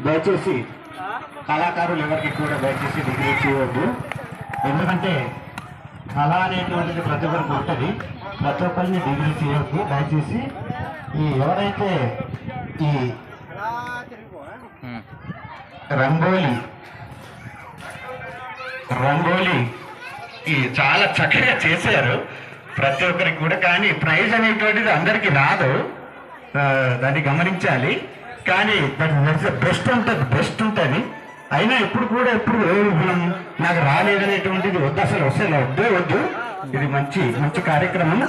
దయచేసి కళాకారులు ఎవరికి కూడా దయచేసి డిగ్రీ చేయవద్దు. ఎందుకంటే కళ అనేటువంటిది ప్రతి ఒక్కరికి ఉంటుంది. ప్రతి ఒక్కరిని డిగ్రీ చేయవద్దు దయచేసి. ఈ ఎవరైతే ఈ రంగోలీ ఈ చాలా చక్కగా చేశారు ప్రతి ఒక్కరికి కూడా. కానీ ప్రైజ్ అనేటువంటిది అందరికీ రాదు, దాన్ని గమనించాలి. కానీ బెస్ట్ ఉంటుంది. అయినా ఇప్పుడు కూడా మనం నాకు రాలేదనేటువంటిది వద్దు, అసలు వద్దు. ఇది మంచి కార్యక్రమం.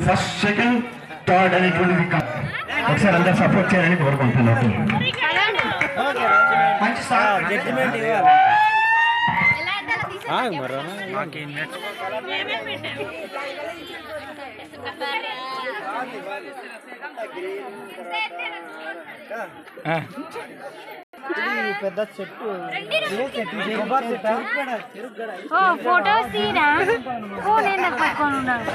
ఫస్ట్, సెకండ్, థర్డ్ అనేటువంటిది ఒకసారి అందరు సపోర్ట్ చేయాలని కోరుకుంటున్నాను. మంచి పెద్ద చెట్టు ఫోటోస్ తీరా ఫోన్ ఎందుకు పట్టుకొని ఉన్నాడు.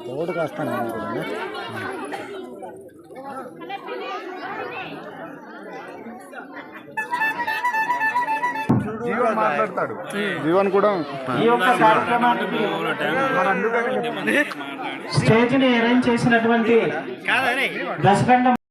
రోడ్డు కాస్తాను మాట్లాడతాడు. జీవన్ కూడా ఈ యొక్క కార్యక్రమానికి స్టేజ్ ని అరేంజ్ చేసినటువంటి దశకండ